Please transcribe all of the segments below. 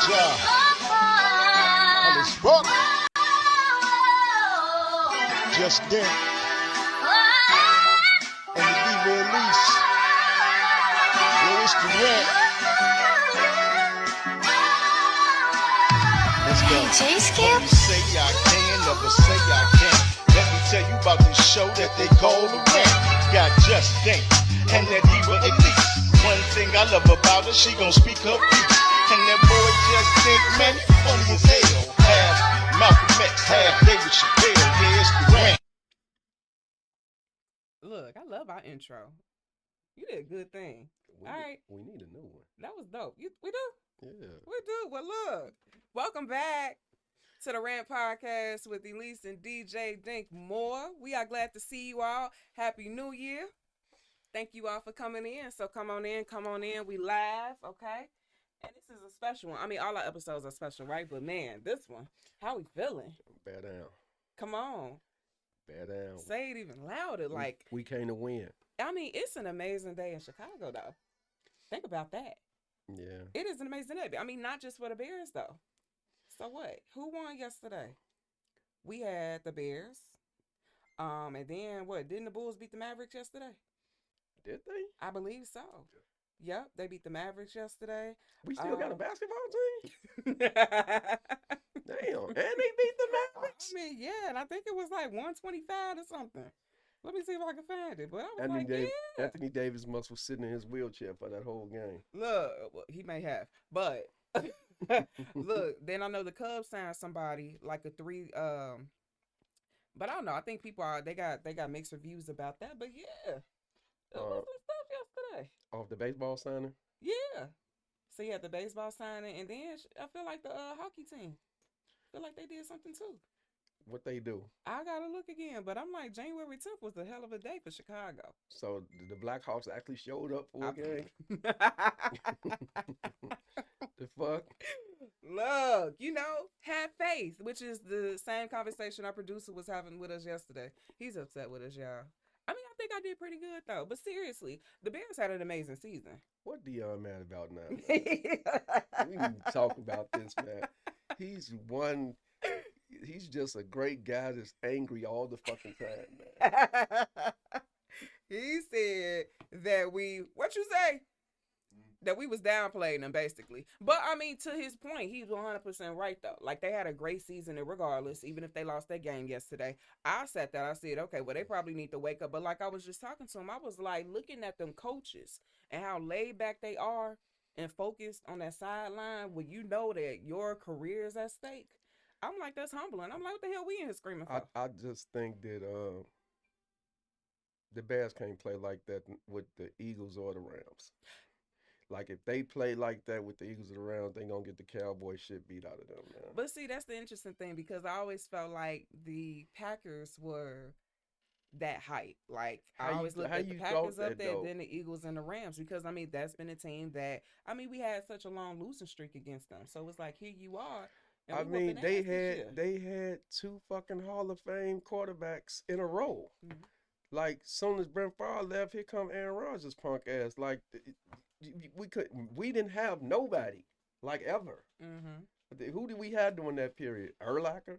Ja. Alles fuck. Just then. And the diva Elise. Yo, it's the Rant. Let's go. When you say I can, never say I can't. Let me tell you about this show that they call the Rant. Got Just Think and that diva Elise. One thing I love about her, she gon' speak her piece. And that boy Just Think, man, he funny as hell. Half Malcolm X, half David Chappelle. Yeah, it's the Rant. Look, I love our intro. You did a good thing. All right. We need a new one. That was dope. We do? Yeah. We do. Well, look. Welcome back to the Rant Podcast with Elise and DJ Dink Moore. We are glad to see you all. Happy New Year. Thank you all for coming in. So come on in. We live, okay? And this is a special one. I mean, all our episodes are special, right? But man, this one, how we feeling? Bear down. Come on. Bear down. Say it even louder. Like, we came to win. I mean, it's an amazing day in Chicago, though. Think about that. Yeah. It is an amazing day. I mean, not just for the Bears, though. So what? Who won yesterday? We had the Bears. And then what? Didn't the Bulls beat the Mavericks yesterday? Did they? I believe so. Yep, they beat the Mavericks yesterday. We still got a basketball team? I Damn. And they beat the Mavericks? mean, yeah, and I think it was like 125 or something. Let me see if I can find it. But I was yeah. Anthony Davis must have sitting in his wheelchair for that whole game. Look, well, he may have. But look, then I know the Cubs signed somebody like a 3 but I don't know. I think people they got mixed reviews about that. But yeah. It was some stuff yesterday. Off the baseball signing? Yeah. So you had the baseball signing, and then I feel like the hockey team. I feel like they did something too. What they do? I gotta look again, but I'm like, January 10th was a hell of a day for Chicago. So the Blackhawks actually showed up for a game? The fuck? Look, have faith, which is the same conversation our producer was having with us yesterday. He's upset with us, y'all. I mean, I think I did pretty good, though. But seriously, the Bears had an amazing season. What Dion mad about now? We need to talk about this, man. He's just a great guy that's angry all the fucking time, man. He said that what you say? That we was downplaying them, basically. But, I mean, to his point, he's 100% right, though. Like, they had a great season, and regardless, even if they lost their game yesterday. I said that. I said, okay, well, they probably need to wake up. But like I was just talking to him, I was, like, looking at them coaches and how laid back they are and focused on that sideline when you know that your career is at stake. I'm like, that's humbling. I'm like, what the hell we in here screaming for? I just think that the Bears can't play like that with the Eagles or the Rams. Like, if they play like that with the Eagles or the Rams, they going to get the Cowboy shit beat out of them, man. But see, that's the interesting thing, because I always felt like the Packers were that hype. Like, I always looked at the Packers up there, then the Eagles and the Rams, because, I mean, that's been a team that, I mean, we had such a long losing streak against them. So it's like, here you are. I mean, they had 2 fucking Hall of Fame quarterbacks in a row. Mm-hmm. Like, soon as Brent Favre left, here come Aaron Rodgers' punk ass. Like, we didn't have nobody, like, ever. Mm-hmm. Who did we have during that period? Urlacher?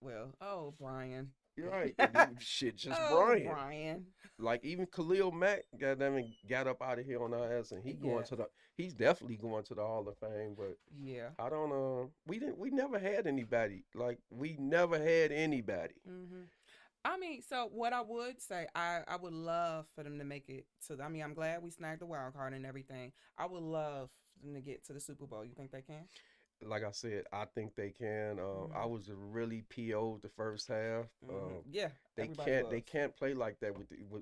Well, Brian. You're right. Shit, just Brian. Like, even Khalil Mack got up out of here on our ass, and he's definitely going to the Hall of Fame. But yeah, I don't know. We never had anybody. Like, we never had anybody. Mm-hmm. I mean, so what I would say, I would love for them to make it to. I mean, I'm glad we snagged the wild card and everything. I would love them to get to the Super Bowl. You think they can? Like I said, I think they can. I was really PO'd the first half. Yeah, they can't play like that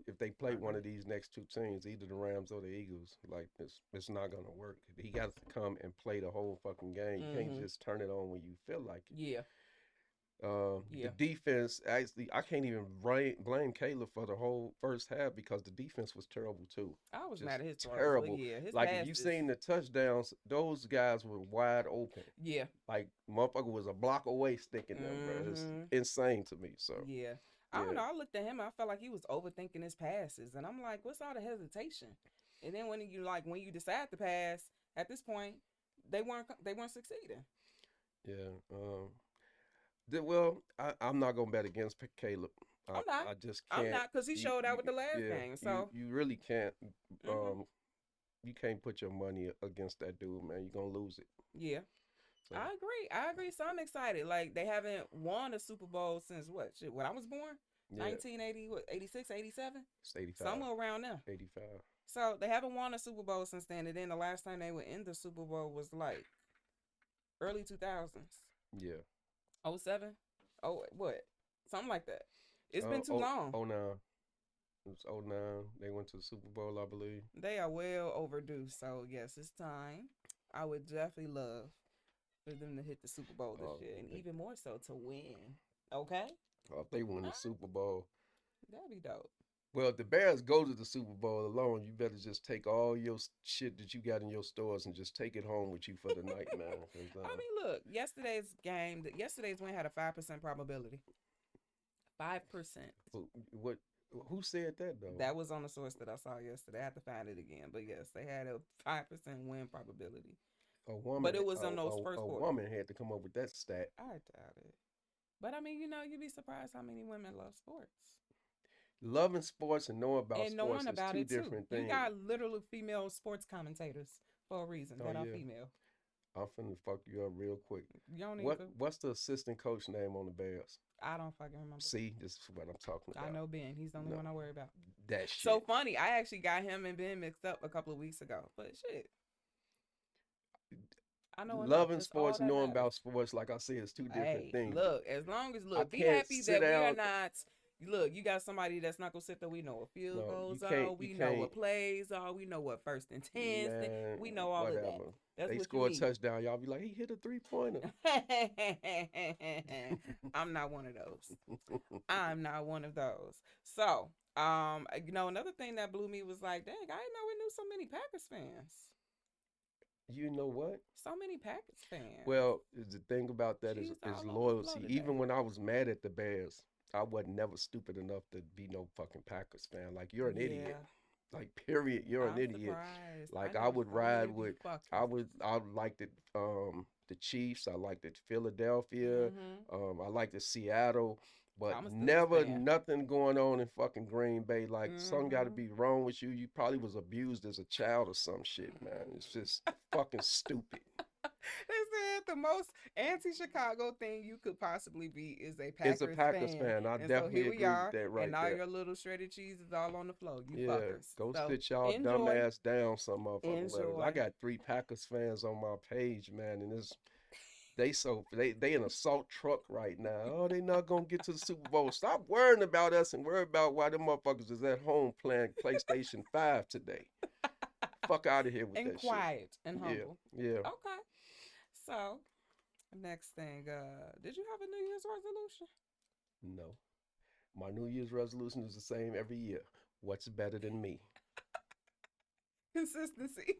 if they play one of these next 2 teams, either the Rams or the Eagles. Like, it's not gonna work. He got to come and play the whole fucking game. You can't just turn it on when you feel like it. Yeah. The defense, actually, I can't even blame Caleb for the whole first half, because the defense was terrible too. I was mad at his terrible. Yeah, his like, if you seen the touchdowns, those guys were wide open. Yeah, like, motherfucker was a block away sticking them, bro. It's insane to me. So yeah, I don't know. I looked at him, I felt like he was overthinking his passes, and I'm like, what's all the hesitation? And then when you decide to pass, at this point, they weren't succeeding. Yeah. Well, I'm not gonna bet against Caleb. I'm not. I just I'm can't. not, because he showed out with the last game. So you really can't. mhm. You can't put your money against that dude, man. You're gonna lose it. Yeah. So I agree. So I'm excited. Like, they haven't won a Super Bowl since what? Shit, when I was born? yeah, 1980, what, 86, 87? it's 85, Somewhere around there. 85. So they haven't won a Super Bowl since then. And then the last time they were in the Super Bowl was like early 2000s. Yeah. 07? Oh, what? Something like that. It's been too long. Oh no. It was 09. They went to the Super Bowl, I believe. They are well overdue. So yes, it's time. I would definitely love for them to hit the Super Bowl this year, and even more so to win. Okay? If they win the Super Bowl. That'd be dope. Well, if the Bears go to the Super Bowl alone, you better just take all your shit that you got in your stores and just take it home with you for the night, man. I mean, look, yesterday's win had a 5% probability. 5%. What? Who said that though? That was on the source that I saw yesterday. I have to find it again, but yes, they had a 5% win probability. A woman, but it was on those first quarters. A woman had to come up with that stat. I doubt it. But I mean, you'd be surprised how many women love sports. Loving sports and knowing about sports is two different things. You got literally female sports commentators for a reason that are female. I'm finna fuck you up real quick. You don't What's the assistant coach name on the Bears? I don't fucking remember. See, this is what I'm talking about. I know Ben. He's the only one I worry about. That shit. So funny. I actually got him and Ben mixed up a couple of weeks ago. But shit. I know loving sports, knowing about sports, like I said, it's two different things. Look, as long as be happy that we are not. Look, you got somebody that's not gonna sit there. We know what field goals are. We know what plays are. We know what first and tens. We know all of that. That's they what score a touchdown. Y'all be like, he hit a 3-pointer. I'm not one of those. I'm not one of those. So, another thing that blew me was like, dang, I didn't know we knew so many Packers fans. You know what? So many Packers fans. Well, the thing about that is loyalty. Even when I was mad at the Bears, I wasn't never stupid enough to be no fucking Packers fan. Like, you're an idiot. Like, period. You're an idiot. Surprised. Like, I would ride with. I liked the Chiefs. I liked the Philadelphia. Mm-hmm. I liked the Seattle. But never nothing going on in fucking Green Bay. Like, something got to be wrong with you. You probably was abused as a child or some shit, man. It's just fucking stupid. They said the most anti-Chicago thing you could possibly be is a Packers fan. It's a Packers fan. I definitely agree with that right and there. all your little shredded cheese is all on the floor. You fuckers. Go sit y'all dumb ass down some motherfucking. I got 3 Packers fans on my page, man, and it's... They in a salt truck right now. Oh, they not gonna get to the Super Bowl. Stop worrying about us and worry about why them motherfuckers is at home playing PlayStation 5 today. Fuck out of here with that shit. And quiet and humble. Yeah. Okay. So, next thing, did you have a New Year's resolution? No. My New Year's resolution is the same every year. What's better than me? Consistency.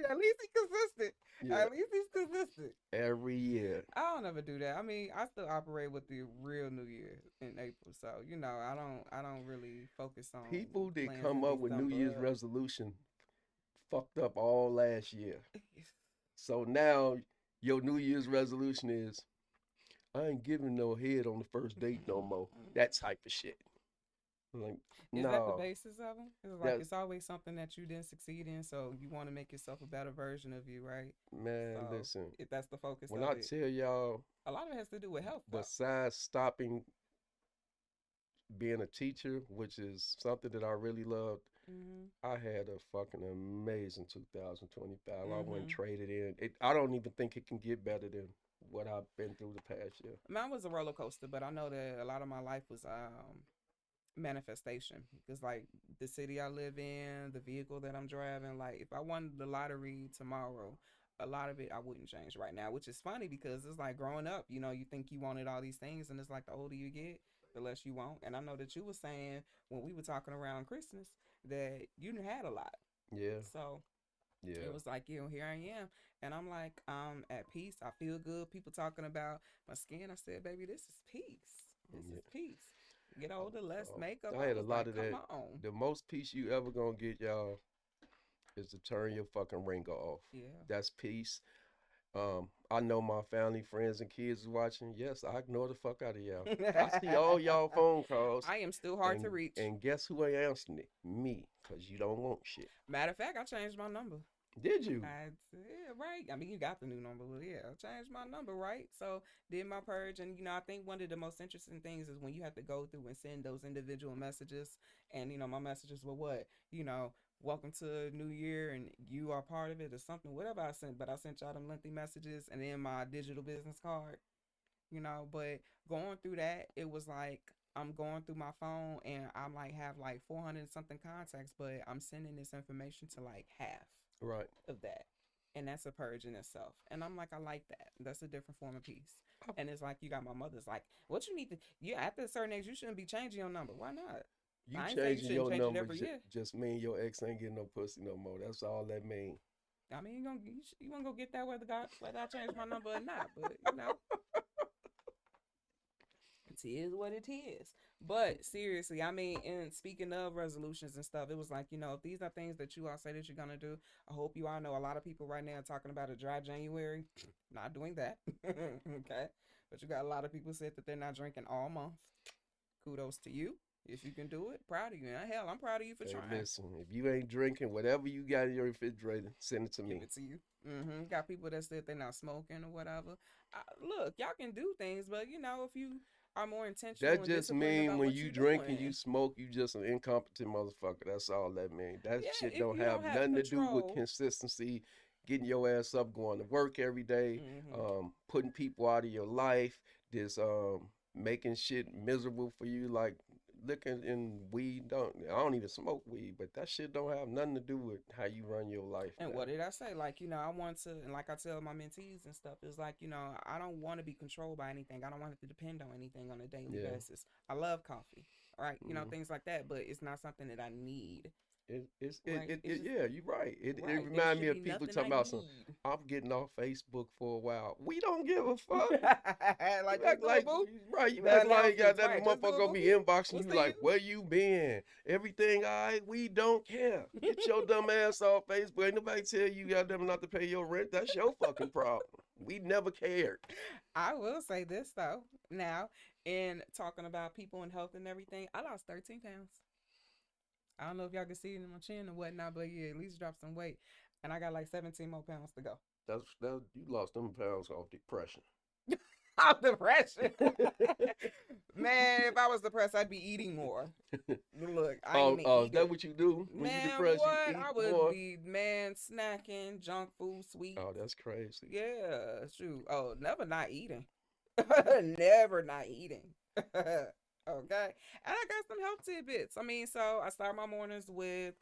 At least he's consistent. Yeah. At least he's consistent. Every year. I don't ever do that. I mean, I still operate with the real New Year in April. So, I don't really focus on people that come up with New Year's resolution fucked up all last year. So now your New Year's resolution is, I ain't giving no head on the first date no more. That type of shit. Like, is that the basis of them? It's like it's always something that you didn't succeed in, so you want to make yourself a better version of you, right? Man, so listen. If that's the focus when I tell y'all, a lot of it has to do with health. Besides stopping being a teacher, which is something that I really loved, I had a fucking amazing 2025. I went traded in. I don't even think it can get better than what I've been through the past year. Mine was a roller coaster, but I know that a lot of my life was manifestation, because like the city I live in, the vehicle that I'm driving, like if I won the lottery tomorrow, a lot of it I wouldn't change right now, which is funny because it's like growing up, you think you wanted all these things, and it's like the older you get, the less you want. And I know that you were saying when we were talking around Christmas that you had a lot. Yeah. So it was like, here I am. And I'm like, at peace. I feel good. People talking about my skin. I said, baby, this is peace. This is peace. Get older, less makeup. I had a lot of that. Come on. The most peace you ever gonna get, y'all, is to turn your fucking ringer off. Yeah. That's peace. I know my family, friends, and kids is watching. Yes, I ignore the fuck out of y'all. I see all y'all phone calls. I am still hard to reach. And guess who ain't answering it? Me, because you don't want shit. Matter of fact, I changed my number. Did you? Yeah, right. I mean, you got the new number, but yeah, I changed my number, right? So, did my purge. And, I think one of the most interesting things is when you have to go through and send those individual messages. And, my messages were what? Welcome to New Year and you are part of it or something, whatever I sent. But I sent y'all them lengthy messages and then my digital business card, But going through that, it was like I'm going through my phone and I'm like have like 400 something contacts, but I'm sending this information to like half. Right. Of that. And that's a purge in itself. And I'm like, I like that. That's a different form of peace. And it's like, you got my mother's like, what you need to, after a certain age, you shouldn't be changing your number. Why not? You changing your number just mean your ex ain't getting no pussy no more. That's all that mean. I mean, you want to go get that whether I change my number or not. But, it is what it is. But seriously, I mean, and speaking of resolutions and stuff, it was like, if these are things that you all say that you're going to do, I hope you all know a lot of people right now talking about a dry January. Not doing that. Okay. But you got a lot of people said that they're not drinking all month. Kudos to you. If you can do it, proud of you. And hell, I'm proud of you for trying. Listen, if you ain't drinking, whatever you got in your refrigerator, send it to me. Give it to you. Got people that said they're not smoking or whatever. Look, y'all can do things, but if you are more intentional. That just mean when you drink and you smoke, you just an incompetent motherfucker. That's all that means. That shit don't have nothing to do with consistency, getting your ass up, going to work every day, putting people out of your life, just making shit miserable for you, like liquor and weed. I don't even smoke weed, but that shit don't have nothing to do with how you run your life. And what did I say? Like, I want to, and like I tell my mentees and stuff, it's like, I don't want to be controlled by anything. I don't want to depend on anything on a daily basis. I love coffee, right? Things like that, but it's not something that I need. Yeah, you're right. It reminds me of people talking about I'm getting off Facebook for a while. We don't give a fuck. Like right, you act like that motherfucker gonna be inboxing you like, where you been? Everything all right? We don't care. Get your dumb ass off Facebook. Ain't nobody tell you got them not to pay your rent. That's your fucking problem. We never cared. I will say this though. Now, in talking about people and health and everything, I lost 13 pounds. I don't know if y'all can see it in my chin or whatnot, but yeah, at least dropped some weight. And I got like 17 more pounds to go. You lost them pounds off depression. Off depression? Man, if I was depressed, I'd be eating more. Look, I ain't is that what you do? When man, you depressed, what? You eat I would more? be, snacking, junk food, sweet. Oh, that's crazy. Yeah, true. Oh, never not eating. Never not eating. Okay. And I got some health tidbits. I mean, so I start my mornings with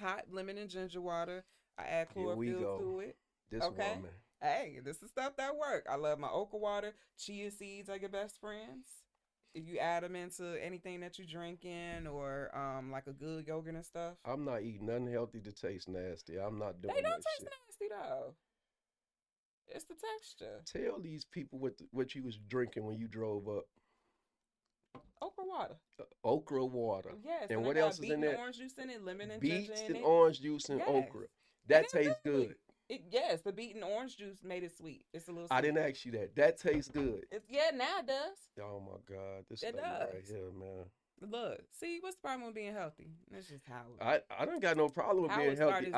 hot lemon and ginger water. I add chlorophyll to it. This woman. Hey, this is stuff that work. I love my okra water. Chia seeds are your best friends. If you add them into anything that you're drinking or like a good yogurt and stuff. I'm not eating nothing healthy to taste nasty. I'm not doing that shit. They don't taste nasty though. It's the texture. Tell these people what you was drinking when you drove up. Okra water. Okra water. Yes. And what else is in there? Orange juice in it, lemon and ginger in it. Beets and orange juice and okra. That tastes good. Yes, the beet and orange juice made it sweet. It's a little sweet. I didn't ask you that. That tastes good. Now it does. Oh my God. This thing right here, man. Look, see, what's the problem with being healthy? That's just how I don't got no problem with being healthy.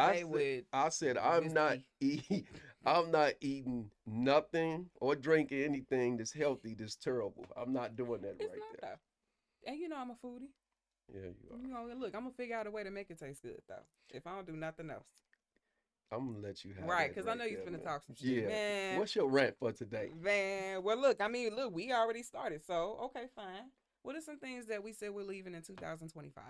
I said I'm not eating nothing or drinking anything that's healthy that's terrible. I'm not doing that right there. And I'm a foodie. Yeah, you are. Look, I'm gonna figure out a way to make it taste good though. If I don't do nothing else. I'm gonna let you have right, because I know you're finna talk some shit. Yeah. Man. What's your rant for today? Man, well look, we already started, so okay, fine. What are some things that we said we're leaving in 2025?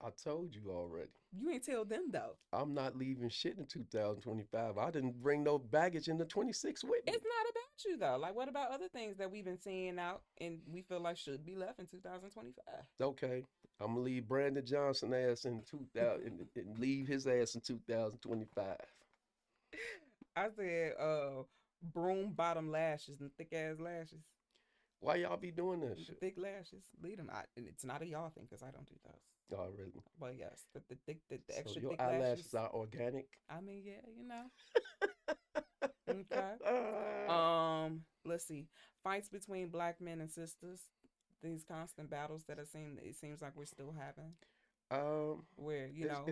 I told you already. You ain't tell them though. I'm not leaving shit in 2025. I didn't bring no baggage into 26 with me. It's not about you though. Like, what about other things that we've been seeing out and we feel like should be left in 2025? Okay, I'm gonna leave Brandon Johnson ass in 2000 and leave his ass in 2025. I said, broom bottom lashes and thick ass lashes. Why y'all be doing that The shit? thick lashes, leave them. And it's not a y'all thing because I don't do those. Oh, really? But yes, the So extra your thick eyelashes lashes. are organic? I mean, yeah, you know. Okay. Let's see. Fights between black men and sisters. These constant battles that it seems like we're still having. um, Where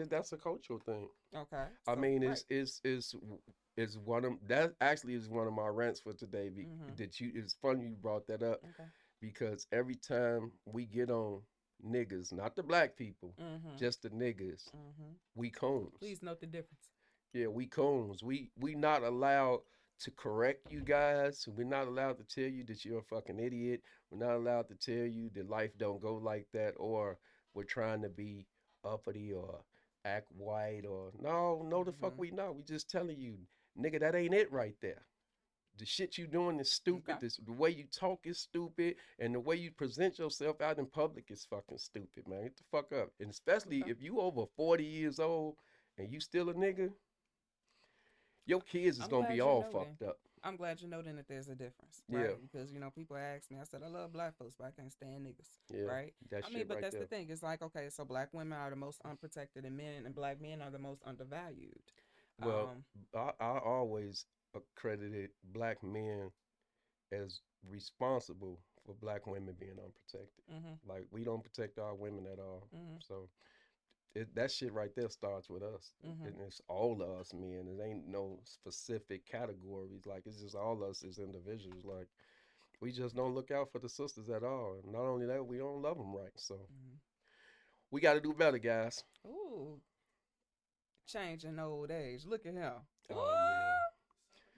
that's a cultural thing. okay, I so mean, right. it's one of that actually is one of my rants for today. Mhm. That you it's funny you brought that up Okay. because every time we get on niggas, not the black people, Mhm. just the niggas, Mhm. we coons. Please note the difference. Yeah, we coons. We not allowed to correct you guys. We're not allowed to tell you that you're a fucking idiot. We're not allowed to tell you that life don't go like that, or we're trying to be uppity or act white or no the fuck Mhm. we not. We just telling you, nigga, that ain't it right there. The shit you doing is stupid. Okay. The way you talk is stupid, and the way you present yourself out in public is fucking stupid, man. Get the fuck up. And especially Okay. if you over 40 years old and you still a nigga, your kids is I'm gonna be glad you're all noting. fucked up. I'm glad you're noting that there's a difference, Yeah, right? Because people ask me, I said I love black folks, but I can't stand niggas, yeah, right? that I mean, shit but right that's the there. thing. It's like, okay, so black women are the most unprotected, and black men are the most undervalued. Well, Um, I always accredited black men as responsible for black women being unprotected. mhm, Like we don't protect our women at all. mhm, So that shit right there starts with us, mhm. and it's all of us men. It ain't no specific categories. Like it's just all us as individuals. Like we just don't look out for the sisters at all. And not only that, we don't love them right. So Mhm. we got to do better, guys. Ooh, changing old age. Look at him. Oh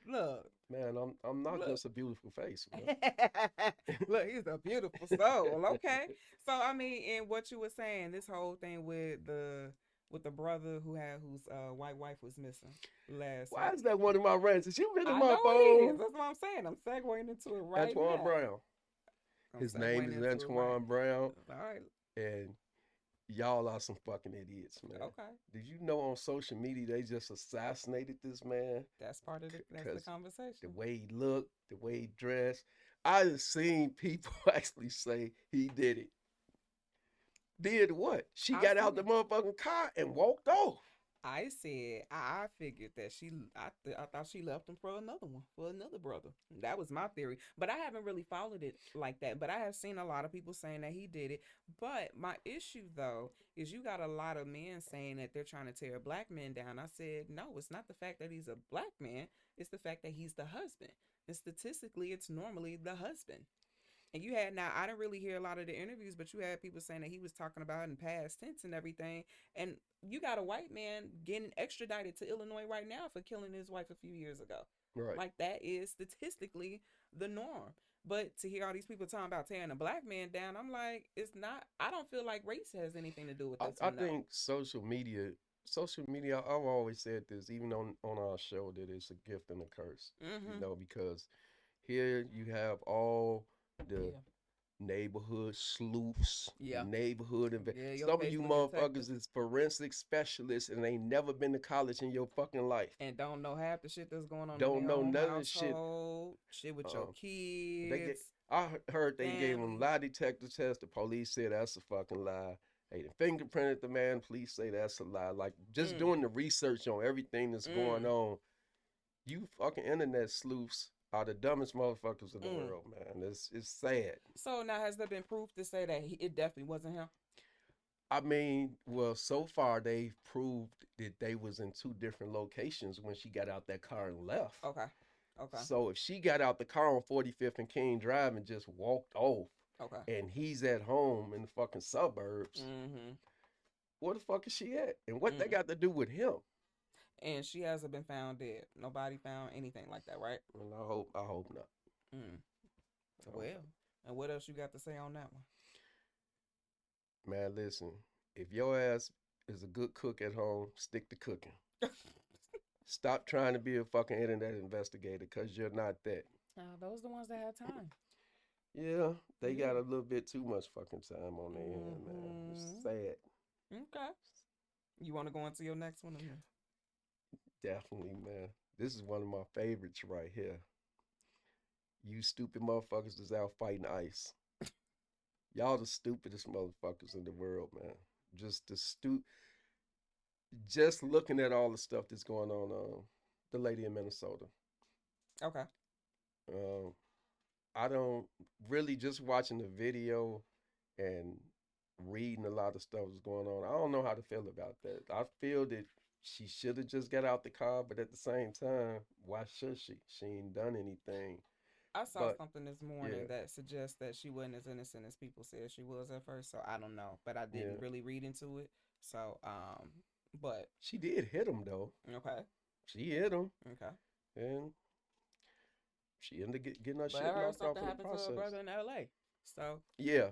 yeah, Ooh, look, man. I'm not look. just a beautiful face, man. Look, he's a beautiful soul. Okay, so I mean, in what you were saying, this whole thing with the brother whose white wife was missing last Why week. is that one of my rants? Has you been in I my know it phone? is. That's what I'm saying. I'm segueing into it right Antoine now. Brown. I'm His name segueing is into it right. Antoine Brown, All right. and y'all are some fucking idiots, man. Okay. Did you know on social media they just assassinated this man? That's the Because the conversation. way he looked, the way he dressed. I just seen people actually say he did it. Did what? She I got out seen the it. motherfucking car and walked off. I said I figured that I thought she left him for another one, for another brother. That was my theory, but I haven't really followed it like that. But I have seen a lot of people saying that he did it. But my issue though is you got a lot of men saying that they're trying to tear black men down. I said no, it's not the fact that he's a black man; it's the fact that he's the husband. And statistically, it's normally the husband. And you had now, I didn't really hear a lot of the interviews, but you had people saying that he was talking about in past tense and everything. And you got a white man getting extradited to Illinois right now for killing his wife a few years ago. Right. Like that is statistically the norm. But to hear all these people talking about tearing a black man down, I'm like, it's not. I don't feel like race has anything to do with this I one, though. think social media, I've always said this, even on our show, that it's a gift and a curse. Mm-hmm. Because here you have all the Yeah. neighborhood sleuths, Yeah. Yeah. Your some of you Facebook detective. motherfuckers is forensic specialists and ain't never been to college in your fucking life. And don't know half the shit that's going on in Don't their know own none of this shit. household, shit with your They get. kids, Heard they gave him family. lie detector test. The police said that's a fucking lie. They fingerprinted the man. Police say that's a lie. Like just Mm, doing the research on everything that's going mm, on. You fucking internet sleuths are the dumbest motherfuckers in the mm. world, man. It's sad. So now has there been proof to say that it definitely wasn't him? I mean, well, so far they've proved that they was in two different locations when she got out that car and left. Okay. Okay. So if she got out the car on 45th and King Drive and just walked off, Okay. and he's at home in the fucking suburbs, Mm-hmm. where the fuck is she at? And what they Mm. got to do with him? And she hasn't been found dead. Nobody found anything like that, right? And I hope not. Mm. I hope Well, and what else you got to say on that one? not. Man, listen, if your ass is a good cook at home, stick to cooking. Stop trying to be a fucking internet investigator, because you're not that. Those are the ones that have time. Yeah, they Yeah. got a little bit too much fucking time on their hand, man. It's Mm-hmm. sad. Okay. You want to go into your next one? Or Definitely, man. This is one of my favorites right here. You stupid motherfuckers is out fighting ICE. Y'all the stupidest motherfuckers in the world, man. Just the just looking at all the stuff that's going on, the lady in Minnesota. Okay. Um, I don't really just watching the video and reading a lot of stuff that's going on. I don't know how to feel about that. I feel that she should have just got out the car, but at the same time, why should she? She ain't done anything. I saw But something this yeah, morning that suggests that she wasn't as innocent as people said she was at first. So I don't know, but I yeah, didn't really read into it. So but she did hit him though. okay, She hit him, okay. and she ended up getting her But I shit heard knocked off something in the happened to her process. brother in L.A. So Yeah,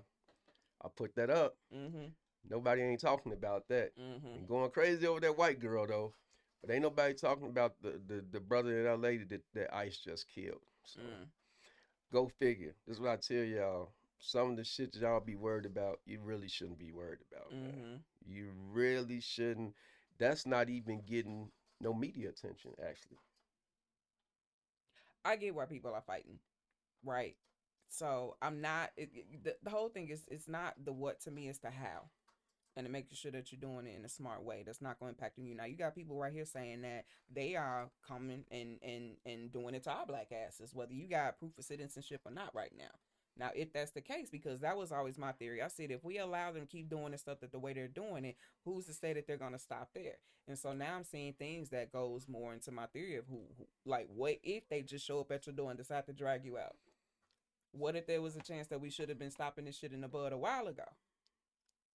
I put that up. mhm, Nobody ain't talking about that. mhm, And going crazy over that white girl though. But ain't nobody talking about the brother in LA that ICE just killed. So mm. go figure. This is what I tell y'all. Some of the shit that y'all be worried about, you really shouldn't be worried about, man. Mhm. You really shouldn't. That's not even getting no media attention, actually. I get why people are fighting, right? So I'm not. The whole thing is it's not the what to me, it's the how, and to making sure that you're doing it in a smart way that's not going to impact you. Now you got people right here saying that they are coming and doing it to our black asses, whether you got proof of citizenship or not right now. Now, if that's the case, because that was always my theory, I said if we allow them to keep doing the stuff that the way they're doing it, who's to say that they're gonna stop there? And so now I'm seeing things that goes more into my theory of who like, what if they just show up at your door and decide to drag you out? What if there was a chance that we should have been stopping this shit in the bud a while ago?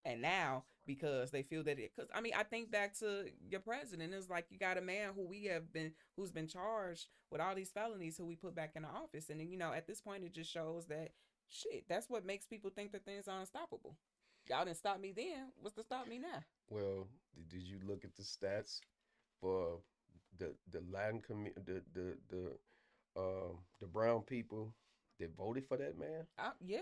And now, because they feel that because I mean, I think back to your president. It's like you got a man who's been charged with all these felonies who we put back in the office. And then, at this point, it just shows that shit, that's what makes people think that things are unstoppable. Y'all didn't stop me then. What's to stop me now? Well, did you look at the stats for the Latin community, the brown people that voted for that man? Yeah.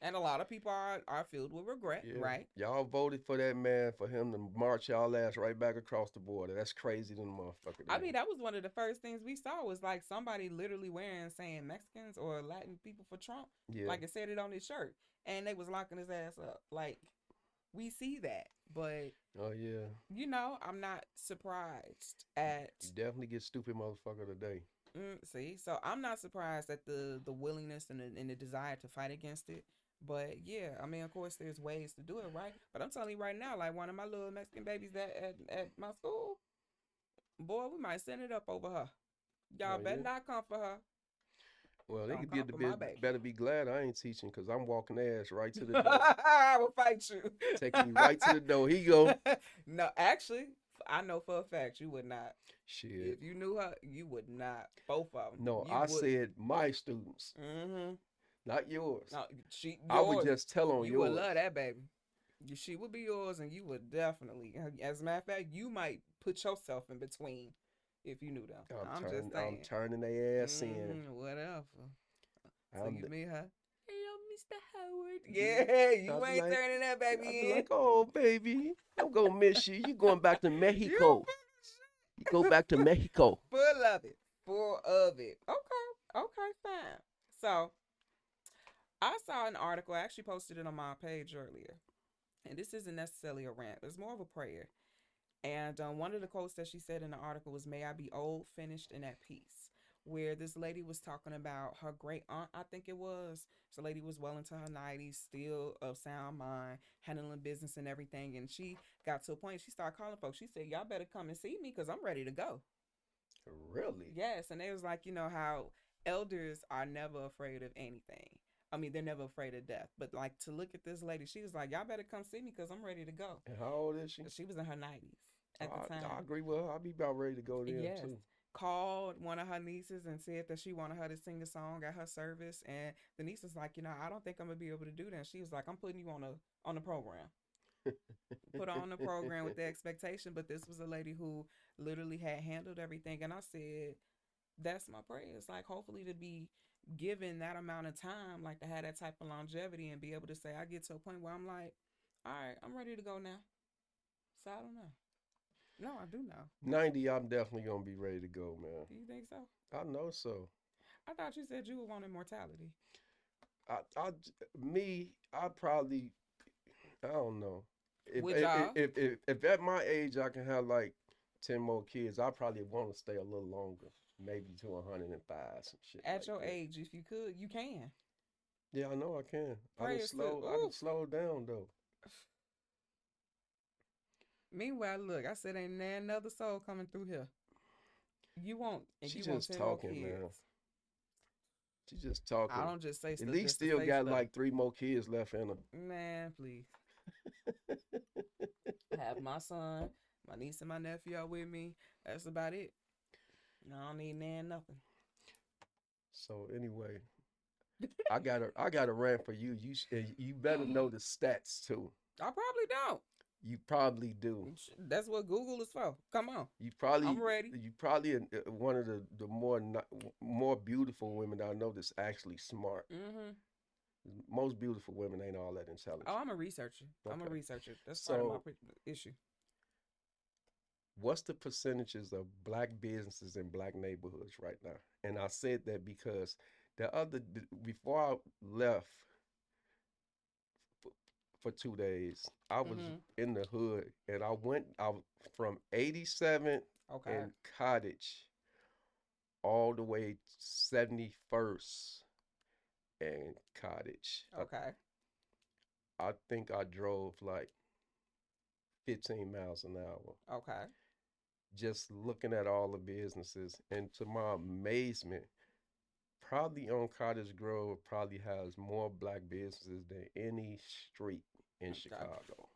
And a lot of people are filled with regret, Yeah, right? y'all voted for that man for him to march y'all ass right back across the border. That's crazy than a motherfucker. I mean, that was one of the first things we saw was like somebody literally wearing saying Mexicans or Latin people for Trump. Yeah. Like it said it on his shirt. And they was locking his ass up. Like, we see that. But Oh yeah. I'm not surprised at You definitely get stupid motherfucker today. see, so I'm not surprised at the willingness and the desire to fight against it. But yeah, I mean, of course, there's ways to do it, right? But I'm telling you right now, like one of my little Mexican babies that at my school, boy, we might send it up over her. Y'all Oh better yeah. not come for her. Well, they Don't could be come the for my bit baby. better be glad I ain't teaching because I'm walking their ass right to the door. I will fight you. Taking you right to the door. He go. No, actually, I know for a fact you would not. Shit. If you knew her, you would not. Both of them. No, You I would. said my students, Mm-hmm. not yours. No, I would yours. just tell on You yours. would love that baby. She would be yours, and you would definitely. As a matter of fact, you might put yourself in between if you knew them. I'm just saying. I'm turning their ass in. Whatever. So I'm you the, meet her. Hello, Mr. Howard. Yeah, you I'll be ain't like, turning that I'll baby be in. like, oh baby, I'm gonna miss you. You going back to Mexico? You go back to Mexico. Full of it. Full of it. Okay, fine. So I saw an article. I actually posted it on my page earlier. And this isn't necessarily a rant. It's more of a prayer. And one of the quotes that she said in the article was, "May I be old, finished, and at peace." Where this lady was talking about her great aunt, I think it was. So, lady was well into her 90s, still of sound mind, handling business and everything. And she got to a point, she started calling folks. She said, "Y'all better come and see me because I'm ready to go." Really? Yes. And they was like, how elders are never afraid of anything. I mean, they're never afraid of death. But like to look at this lady, she was like, "Y'all better come see me because I'm ready to go." And how old is she? She was in her 90s at the time. I agree with her. I'll be about ready to go there Yes. too. Called one of her nieces and said that she wanted her to sing a song at her service, and the niece was like, "I don't think I'm gonna be able to do that." And she was like, "I'm putting you on the program." Put her on the program with the expectation, but this was a lady who literally had handled everything, and I said, "That's my prayer. It's like hopefully to be given that amount of time, like to have that type of longevity and be able to say I get to a point where I'm like, all right, I'm ready to go now." So I don't know. No, I do know. 90, I'm definitely gonna be ready to go, man. Do you think so? I know so. I thought you said you would want immortality. I probably, I don't know. If Would if, y'all? if at my age I can have like 10 more kids, I probably want to stay a little longer, maybe to 105, some shit At like your that. age, if you could, you can. Yeah, I know I can. Prayers to. I done Ooh. slowed down though. Meanwhile, look, I said ain't there another soul coming through here. You want, and She you want just 10 more talking, kids. man. She just I talking. don't just say At stuff least just to still say got stuff. like 3 more kids left in her. Man, please. I have my son, my niece, and my nephew out with me. That's about it. I don't need nothing. So anyway, I got a rant for you. You better know the stats too. I probably don't. You probably do. That's what Google is for. Come on. I'm ready. You probably one of the more beautiful women that I know that's actually smart. Mm-hmm. Most beautiful women ain't all that intelligent. Oh, I'm a researcher. Okay. I'm a researcher. That's part of my issue. What's the percentages of black businesses in black neighborhoods right now? And I said that because before I left for 2 days, I was in the hood, and I went out from 87th and Cottage all the way 71st and Cottage. Okay. I think I drove like 15 miles an hour. Okay. Just looking at all the businesses, and to my amazement, probably on Cottage Grove probably has more black businesses than any street in Chicago.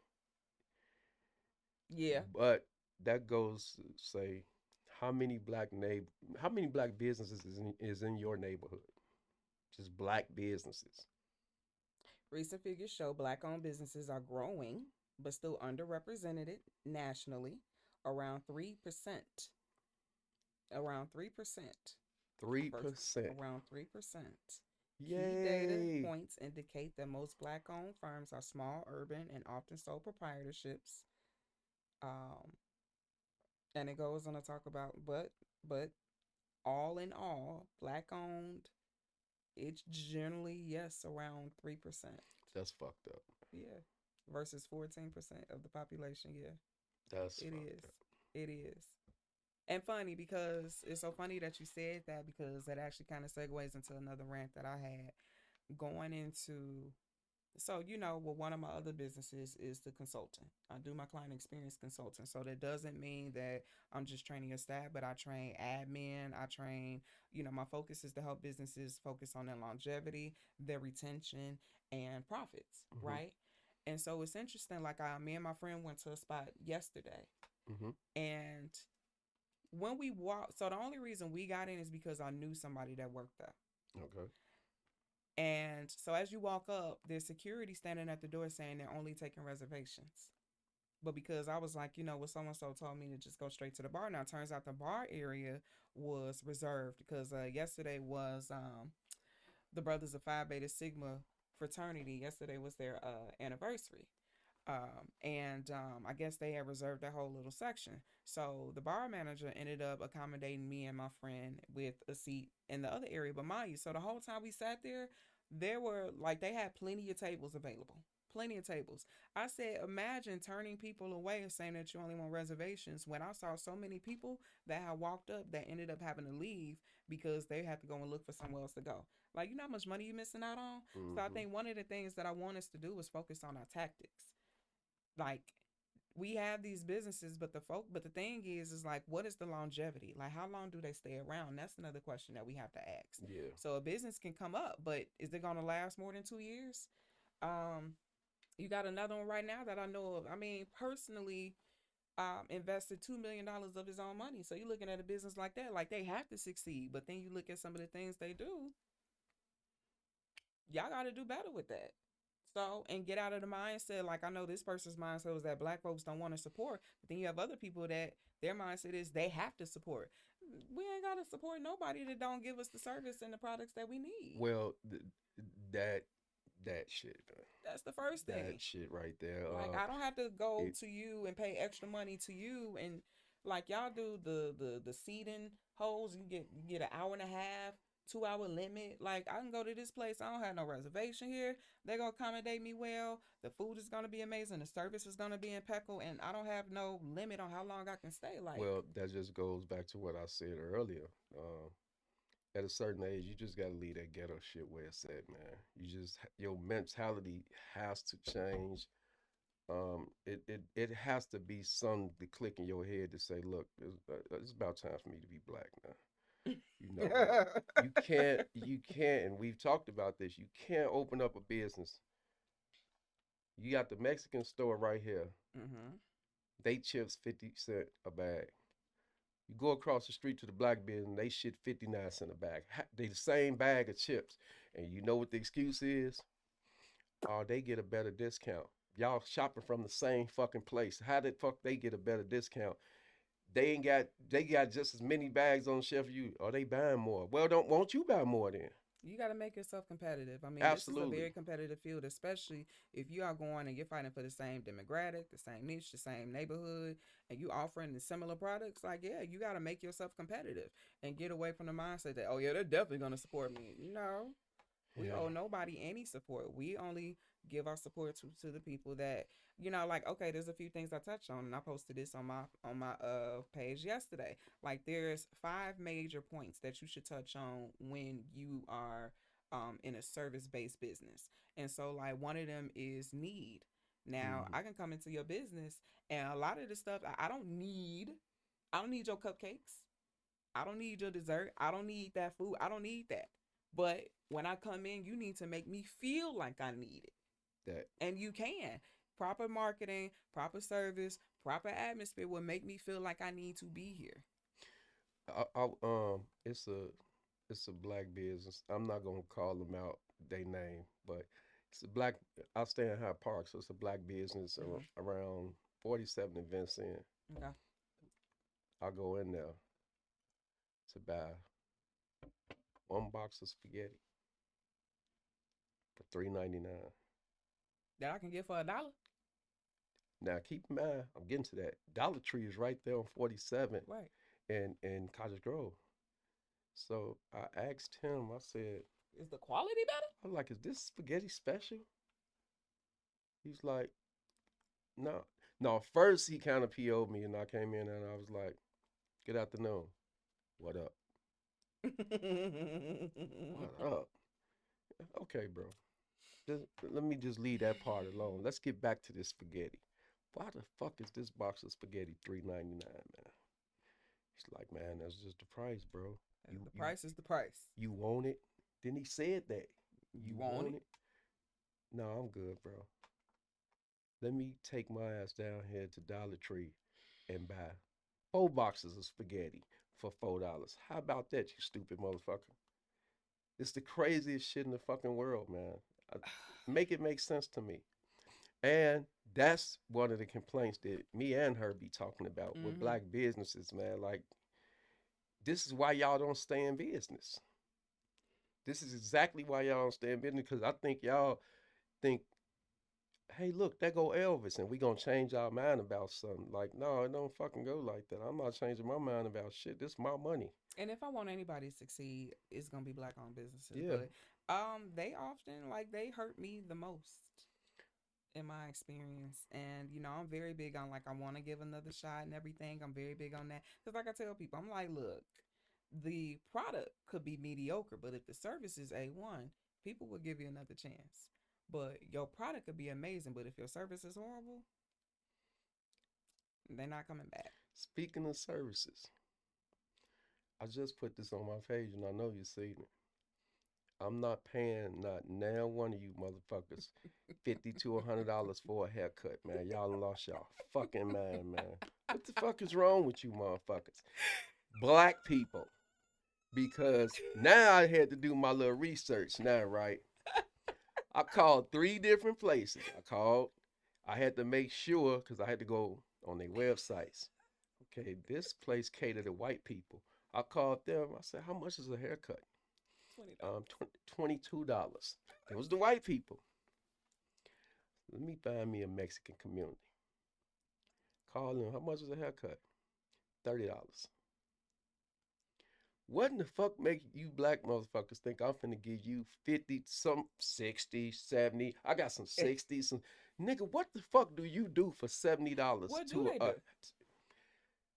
Yeah. But that goes to say how many black businesses is in your neighborhood? Just black businesses. Recent figures show black-owned businesses are growing, but still underrepresented nationally. Around 3%. Around 3%. 3%. Around 3%. Yay. Key data points indicate that most black-owned firms are small, urban, and often sole proprietorships. And it goes on to talk about, but all in all, black-owned, it's generally, yes, around 3%. That's fucked up. Yeah. Versus 14% of the population, yeah. It is. And funny because it's so funny that you said that, because that actually kind of segues into another rant that I had going into. So, one of my other businesses is the consultant. I do my client experience consulting. So that doesn't mean that I'm just training a staff, but I train admin. I train, my focus is to help businesses focus on their longevity, their retention, and profits, right? And so it's interesting, like me and my friend went to a spot yesterday. And when we walked, so the only reason we got in is because I knew somebody that worked there. Okay. And so as you walk up, there's security standing at the door saying they're only taking reservations. But because I was like, what so-and-so told me to just go straight to the bar. Now, it turns out the bar area was reserved because yesterday was the Brothers of Phi Beta Sigma fraternity. Yesterday was their anniversary. I guess they had reserved that whole little section. So the bar manager ended up accommodating me and my friend with a seat in the other area. But mind you, so the whole time we sat there, they had plenty of tables available. Plenty of tables. I said, imagine turning people away and saying that you only want reservations, when I saw so many people that had walked up that ended up having to leave because they had to go and look for somewhere else to go. Like, you know how much money you're missing out on? So I think one of the things that I want us to do is focus on our tactics. Like, we have these businesses, but the thing is like, what is the longevity? Like, how long do they stay around? That's another question that we have to ask. Yeah. So a business can come up, but is it going to last more than 2 years? You got another one right now that I know of. I mean, personally, invested $2 million of his own money. So you're looking at a business like that, like they have to succeed. But then you look at some of the things they do. Y'all got to do better with that. So, and get out of the mindset, like I know this person's mindset was that black folks don't want to support, but then you have other people that their mindset is they have to support. We ain't got to support nobody that don't give us the service and the products that we need. Well, that shit. That's the first thing. That shit right there. Like, I don't have to go to you and pay extra money to you, and like y'all do the seating holes, you get an hour and a half 2-hour limit. Like, I can go to this place. I don't have no reservation here. They're going to accommodate me well. The food is going to be amazing. The service is going to be impeccable. And I don't have no limit on how long I can stay. Like, Well, that just goes back to what I said earlier. At a certain age, you just got to leave that ghetto shit where it's at, man. Your mentality has to change. It has to be something to click in your head to say, look, it's about time for me to be black now. You know, you can't, and we've talked about this. You can't open up a business. You got the Mexican store right here. mm-hmm. They chips 50 cents a bag. You go across the street to the black business, they shit 59 cents a bag. They the same bag of chips, and you know what the excuse is? Oh, they get a better discount. Y'all shopping from the same fucking place. How the fuck they get a better discount? They got just as many bags on the shelf as you. Are they buying more? Well, won't you buy more then? You got to make yourself competitive. I mean, Absolutely. This is a very competitive field, especially if you are going and you're fighting for the same demographic, the same niche, the same neighborhood, and you offering the similar products. Like, yeah, you got to make yourself competitive and get away from the mindset that, oh yeah, they're definitely gonna support me. No, we owe nobody any support. We only give our support to the people that, like, okay, there's a few things I touched on, and I posted this on my page yesterday. Like, there's 5 major points that you should touch on when you are in a service-based business. And so, like, one of them is need. Now, I can come into your business, and a lot of the stuff I don't need your cupcakes. I don't need your dessert. I don't need that food. I don't need that. But when I come in, you need to make me feel like I need it. And you can. Proper marketing, proper service, proper atmosphere will make me feel like I need to be here. It's a black business. I'm not gonna call them out they name, but it's a black. I stay in Hyde Park, so it's a black business around 47 events in. Okay. I go in there to buy 1 box of spaghetti for $3.99. That I can get for $1. Now keep in mind, I'm getting to that. Dollar Tree is right there on 47, right, in Cottage Grove. So I asked him. I said, "Is the quality better?" I'm like, "Is this spaghetti special?" He's like, "No, no." First, he kind of PO'd me, and I came in and I was like, "Good afternoon. What up?" What up? Okay, bro. Let me just leave that part alone. Let's get back to this spaghetti. Why the fuck is this box of spaghetti $3.99, man? He's like, man, that's just the price, bro. The price is the price. You want it? Then he said that. You want it? No, I'm good, bro. Let me take my ass down here to Dollar Tree and buy 4 boxes of spaghetti for $4. How about that, you stupid motherfucker? It's the craziest shit in the fucking world, man. Make it make sense to me. And that's one of the complaints that me and her be talking about with black businesses, man. Like, this is why y'all don't stay in business. This is exactly why y'all don't stay in business, because I think y'all think, hey, look, there go Elvis, and we gonna change our mind about something. Like, no, it don't fucking go like that. I'm not changing my mind about shit. This is my money. And if I want anybody to succeed, it's gonna be black-owned businesses. Yeah. But they often, like, they hurt me the most in my experience. And, I'm very big on, like, I want to give another shot and everything. I'm very big on that. Because, like I tell people, I'm like, look, the product could be mediocre, but if the service is A1, people will give you another chance. But your product could be amazing, but if your service is horrible, they're not coming back. Speaking of services, I just put this on my page, and I know you've seen it. I'm not paying not now one of you motherfuckers $50 to $100 for a haircut, man. Y'all lost y'all fucking mind, man. What the fuck is wrong with you motherfuckers? Black people. Because now I had to do my little research now, right? I called 3 different places. I had to make sure, because I had to go on their websites. Okay, this place catered to white people. I called them. I said, how much is a haircut? $22. It was the white people. Let me find me a Mexican community. Call them. How much is a haircut? $30. What in the fuck make you black motherfuckers think I'm finna give you 50, some 60, 70? I got some 60, some nigga, what the fuck do you do for $70 What do to they do?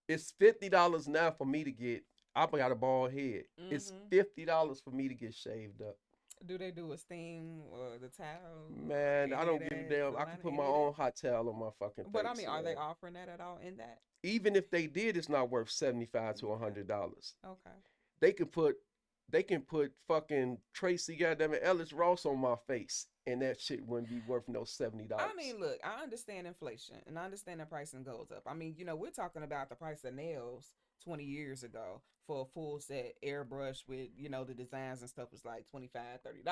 it's $50 now for me to get I got a bald head. It's $50 for me to get shaved up. Do they do a steam or the towel? Man, I don't give a damn. I can put my own hot towel on my fucking face. But I mean, are they offering that at all in that? Even if they did, it's not worth $75 to $100. Okay. They can put fucking Tracy goddamn it Ellis Ross on my face, and that shit wouldn't be worth no $70. I mean, look, I understand inflation, and I understand that pricing goes up. I mean, we're talking about the price of nails 20 years ago for a full set airbrush with, the designs and stuff was like $25, $30.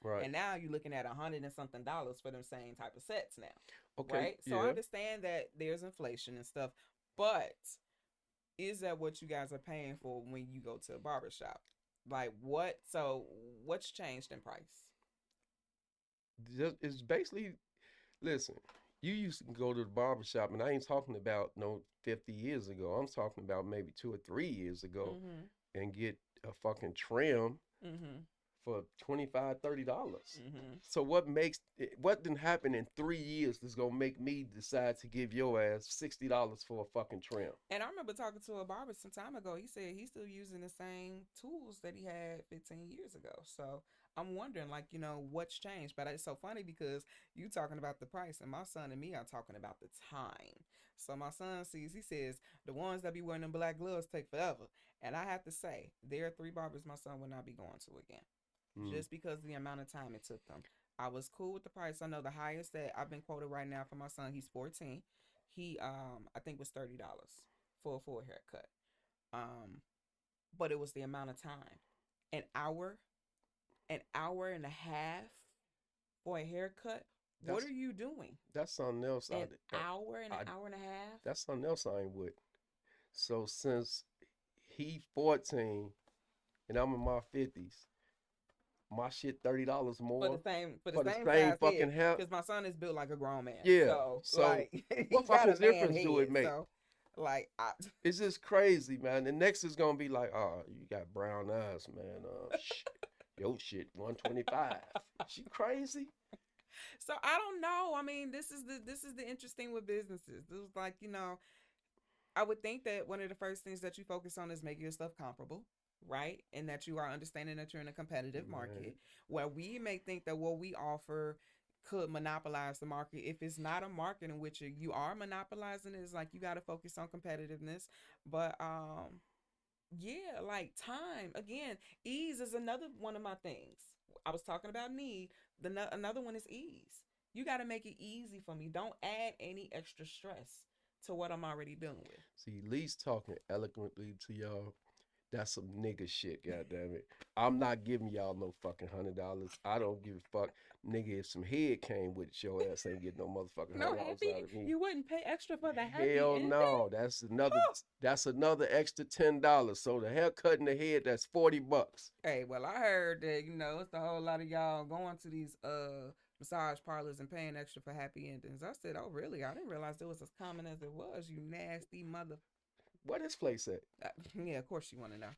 Right. And now you're looking at $100 and something for them same type of sets now. Okay. Right? So I understand that there's inflation and stuff, but is that what you guys are paying for when you go to a barbershop? Like what's changed in price? It's basically, listen, you used to go to the barbershop, and I ain't talking about 50 years ago. I'm talking about maybe 2 or 3 years ago, and get a fucking trim for $25, $30. So what didn't happen in 3 years that's gonna make me decide to give your ass $60 for a fucking trim? And I remember talking to a barber some time ago. He said he's still using the same tools that he had 15 years ago. So I'm wondering, what's changed? But it's so funny because you talking about the price, and my son and me are talking about the time. So my son he says, the ones that be wearing them black gloves take forever. And I have to say, there are 3 barbers my son will not be going to again. Just because of the amount of time it took them. I was cool with the price. I know the highest that I've been quoted right now for my son, he's 14. He, I think was $30 for a full haircut. But it was the amount of time. An hour and a half for a haircut. What are you doing? That's something else. An hour and a half? That's something else I ain't with. So since he 14 and I'm in my 50s, my shit $30 more for the same fucking hair. Because my son is built like a grown man. Yeah. So what fucking difference do it make? So, it's just crazy, man. The next is gonna be like, oh, you got brown eyes, man. Yo shit, 125. She crazy. So I don't know. I mean, this is the interesting with businesses. It was like, I would think that one of the first things that you focus on is making your stuff comparable. Right? And that you are understanding that you're in a competitive market where we may think that what we offer could monopolize the market. If it's not a market in which you are monopolizing it, it's like you got to focus on competitiveness. But like time, again, ease is another one of my things. I was talking about need. Another one is ease. You got to make it easy for me. Don't add any extra stress to what I'm already dealing with. See, Lee's talking eloquently to y'all. That's some nigga shit, goddammit. I'm not giving y'all no fucking $100. I don't give a fuck. Nigga, if some head came with it, your ass ain't getting no motherfucking $100 out of me. You wouldn't pay extra for the happy Hell ending? no. That's another extra $10. So the haircut in the head, that's $40. Hey, well, I heard that, it's a whole lot of y'all going to these massage parlors and paying extra for happy endings. I said, oh, really? I didn't realize it was as common as it was, you nasty mother. Where this place at? Yeah, of course you want to know.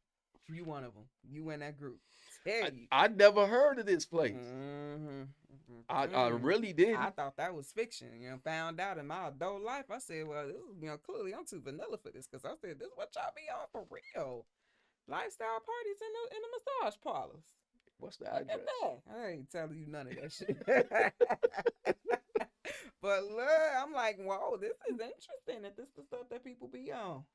You one of them. You in that group. I never heard of this place. I really didn't. I thought that was fiction. Found out in my adult life. I said, well, this is, clearly I'm too vanilla for this, because I said, this is what y'all be on for real. Lifestyle parties in the massage parlors. What's the address? I ain't telling you none of that shit. But look, I'm like, whoa, this is interesting that this is the stuff that people be on.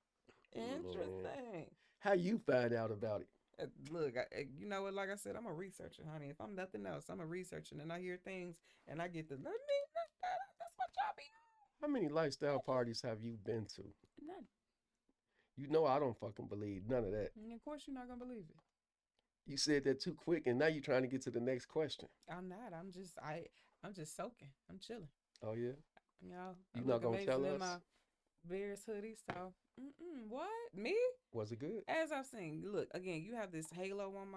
Interesting. How you find out about it? Look, you know what? Like I said, I'm a researcher, honey. If I'm nothing else, I'm a researcher, and I hear things, and I get the. That's what y'all be on. How many lifestyle parties have you been to? None. You know I don't fucking believe none of that. And of course, you're not gonna believe it. You said that too quick, and now you're trying to get to the next question. I'm not. I'm just soaking. I'm chilling. Oh yeah. You're not gonna tell us? My various hoodies. So, what? Me? Was it good? As I've seen, look again. You have this halo on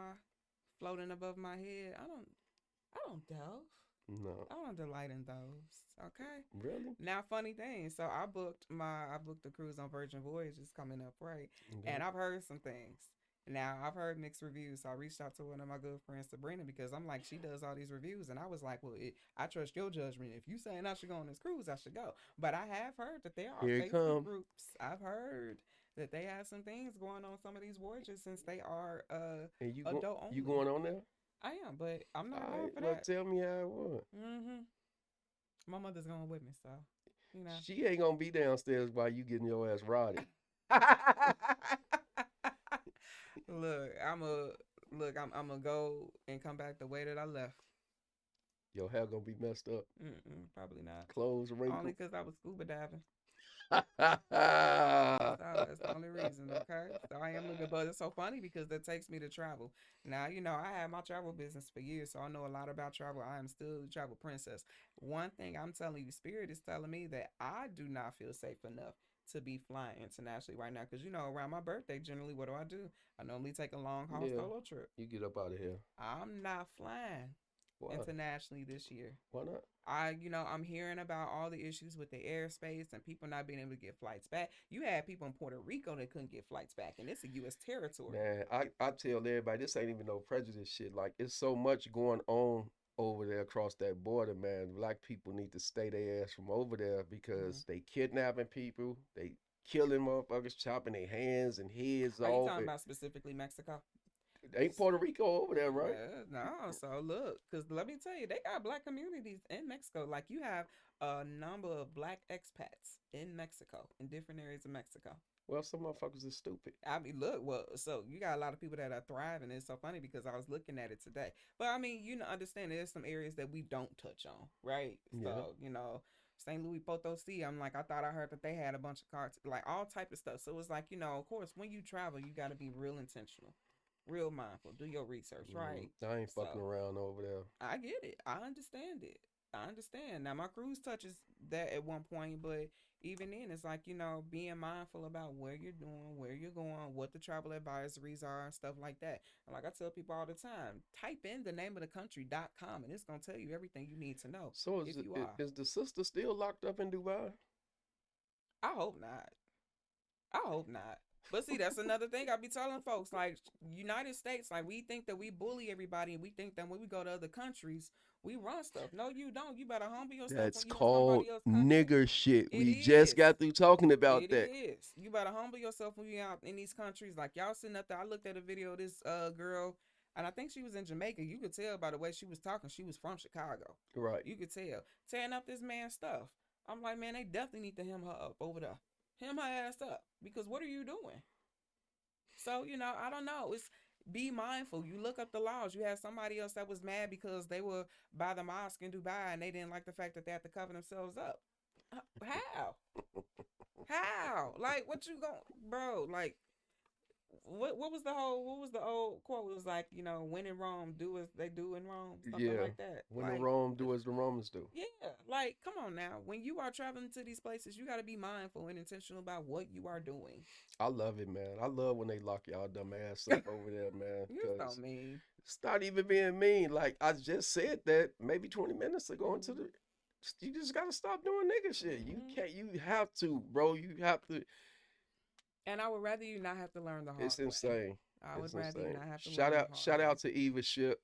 floating above my head. I don't delve. No. I don't delight in those. Okay. Really? Now, funny thing. So I booked the cruise on Virgin Voyages coming up, right? Okay. And I've heard some things. Now, I've heard mixed reviews, so I reached out to one of my good friends, Sabrina, because I'm like, she does all these reviews, and I was like, well, I trust your judgment. If you saying I should go on this cruise, I should go. But I have heard that there are Here it Facebook come. groups. I've heard that they have some things going on some of these voyages since they are And adult only. You going on there? I am, but I'm not All going right, for well, that. tell me how it was. My mother's going with me, so you know. She ain't gonna be downstairs while you getting your ass rotted. Look, I'm gonna go and come back the way that I left. Your hair gonna be messed up. Probably not. Clothes wrinkled. Only because I was scuba diving. That's the only reason, okay? So I am looking, but it's so funny because that takes me to travel. Now, you know, I had my travel business for years, so I know a lot about travel. I am still the travel princess. One thing I'm telling you, Spirit is telling me that I do not feel safe enough to be flying internationally right now. Because, you know, around my birthday, generally, what do? I normally take a long haul solo trip. You get up out of here. I'm not flying internationally this year. Why not? I'm hearing about all the issues with the airspace and people not being able to get flights back. You had people in Puerto Rico that couldn't get flights back, and it's a U.S. territory. Man, I tell everybody, this ain't even no prejudice shit. Like, it's so much going on over there across that border, man. Black people need to stay their ass from over there because they kidnapping people, they killing motherfuckers, chopping their hands and heads off. Are you talking about specifically Mexico? Ain't Puerto Rico over there, right? No, so look, because let me tell you, they got black communities in Mexico. Like, you have a number of black expats in Mexico, in different areas of Mexico. Well, some motherfuckers are stupid. I mean, look, so you got a lot of people that are thriving. It's so funny because I was looking at it today. But, I mean, understand there's some areas that we don't touch on, right? So, St. Louis Potosi, I'm like, I thought I heard that they had a bunch of cards, like all type of stuff. So it's like, of course, when you travel, you got to be real intentional. Real mindful. Do your research, right? I ain't fucking around over there. I get it. I understand it. I understand. Now, my cruise touches that at one point, but even then, it's like, being mindful about where you're doing, where you're going, what the travel advisories are, and stuff like that. And like I tell people all the time, type in the name of the country.com, and it's going to tell you everything you need to know. So is the sister still locked up in Dubai? I hope not. But see, that's another thing I be telling folks. Like, United States, like, we think that we bully everybody, and we think that when we go to other countries, we run stuff. No, you don't. You better humble yourself. That's called nigger shit. We just got through talking about that. It is. You better humble yourself when you're out in these countries. Like, y'all sitting up there. I looked at a video of this girl, and I think she was in Jamaica. You could tell by the way she was talking. She was from Chicago. Right. You could tell. Tearing up this man's stuff. I'm like, man, they definitely need to hem her up over there. Hem her ass up. Because what are you doing? So, I don't know. It's be mindful. You look up the laws. You had somebody else that was mad because they were by the mosque in Dubai and they didn't like the fact that they had to cover themselves up. How? How? Like, what you going, bro? Like, what was the old quote? It was like, when in Rome, do as they do in Rome. Something like that. When in Rome, do as the Romans do. Yeah. Like, come on now. When you are traveling to these places, you got to be mindful and intentional about what you are doing. I love it, man. I love when they lock y'all dumb ass up over there, man. You're so mean. It's not even being mean. Like, I just said that maybe 20 minutes ago you just got to stop doing nigga shit. You have to, bro. You have to. And I would rather you not have to learn the hard way. It's insane. I would rather you not have to learn the hard way. Shout out to Eva Ship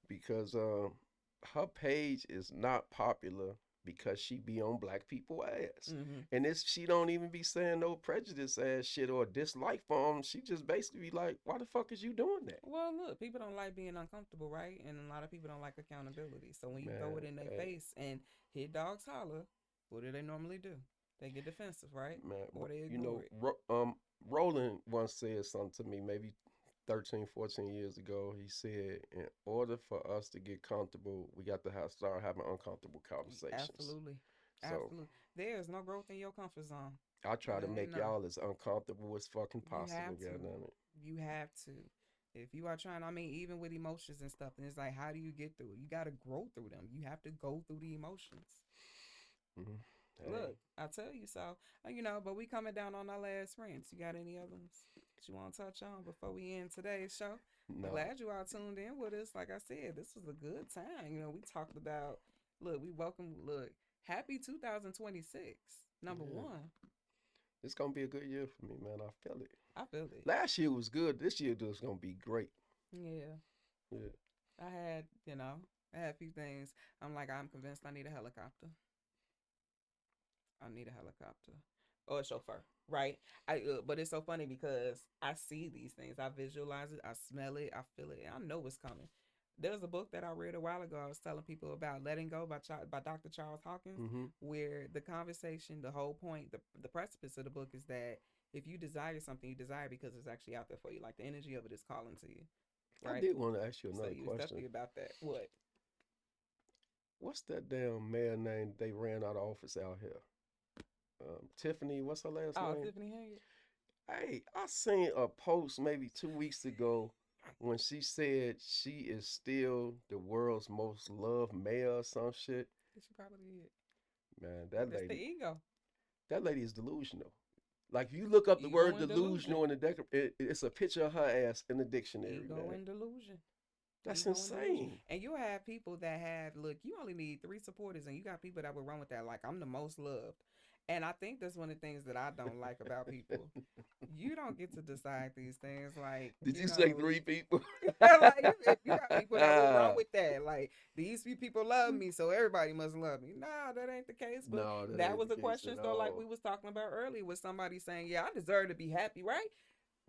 because her page is not popular because she be on black people ass. And she don't even be saying no prejudice ass shit or dislike for them. She just basically be like, why the fuck is you doing that? Well, look, people don't like being uncomfortable, right? And a lot of people don't like accountability. So when you throw it in their face and hit dogs holler, what do they normally do? They get defensive, right? Man, or they ignore it. Roland once said something to me maybe 13, 14 years ago. He said, in order for us to get comfortable, we got to start having uncomfortable conversations. Absolutely. Absolutely. There's no growth in your comfort zone. I try to make y'all as uncomfortable as fucking possible. You have to. If you are trying, even with emotions and stuff, and it's like, how do you get through it? You got to grow through them. You have to go through the emotions. Look, I tell you so. But we coming down on our last friends. You got any other ones that you want to touch on before we end today's show? No. I'm glad you all tuned in with us. Like I said, this was a good time. We talked about, happy 2026, number one. It's gonna be a good year for me, man. I feel it. I feel it. Last year was good. This year is gonna be great. Yeah. Yeah. I had, I had a few things. I'm convinced I need a helicopter. I need a helicopter or a chauffeur, right? But it's so funny because I see these things, I visualize it, I smell it, I feel it, I know what's coming. There's a book that I read a while ago. I was telling people about Letting Go by Dr. Charles Hawkins, Mm-hmm. where the conversation, the whole point, the precipice of the book is that if you desire something, you desire because it's actually out there for you. Like the energy of it is calling to you, I right? did want to ask you So another you was question. definitely about that. What? What's that damn man name they ran out of office out here? Tiffany, what's her last Oh, name? Tiffany Harriet. Hey, I seen a post maybe 2 weeks ago when she said she is still the world's most loved mayor or some shit. She probably did. Man, That's the ego. that lady is delusional. Like if you look up the Ego word and delusional delusion. in the it's a picture of her ass in the dictionary, Ego man. and delusion. That's Ego and delusion. insane. And you have people that have, look, you only need 3 supporters, and you got people that will run with that. Like, I'm the most loved. And I think that's one of the things that I don't like about people. You don't get to decide these things. Like, Did you say 3 people? like, if you got people that will run with that. Like, these few people love me, so everybody must love me. Nah, that ain't the case. But No, that that ain't was the a case question, at so like all. we was talking about earlier with somebody saying, yeah, I deserve to be happy, right?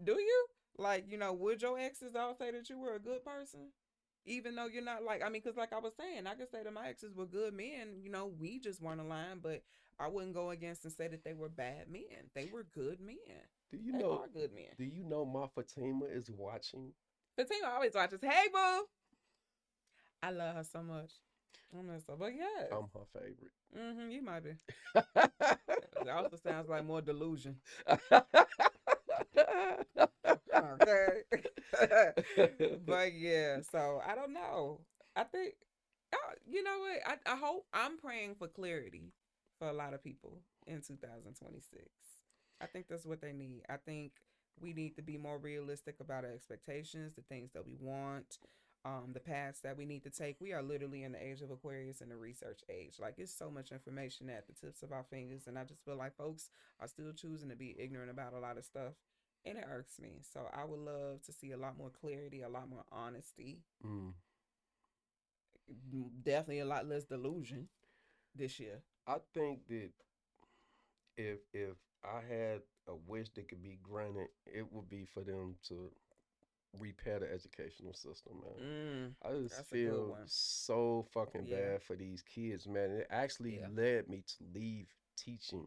Do you? Like, would your exes all say that you were a good person? Even though you're not, like, I mean, because like I was saying, I could say that my exes were good men, we just weren't aligned, but I wouldn't go against and say that they were bad men. They were good men. Do you They know? are good men. Do you know my Fatima is watching? Fatima always watches, hey, boo. I love her so much. But yes. I'm her favorite. You might be. It also sounds like more delusion. Okay. But yeah, so I don't know. I think, you know what? I hope, I'm praying for clarity for a lot of people in 2026. I think that's what they need. I think we need to be more realistic about our expectations, the things that we want, the paths that we need to take. We are literally in the age of Aquarius and the research age. Like, it's so much information at the tips of our fingers, and I just feel like folks are still choosing to be ignorant about a lot of stuff, and it irks me. So I would love to see a lot more clarity, a lot more honesty, definitely a lot less delusion this year. I think that if I had a wish that could be granted, it would be for them to repair the educational system, man. I just feel so fucking bad for these kids, man. It actually led me to leave teaching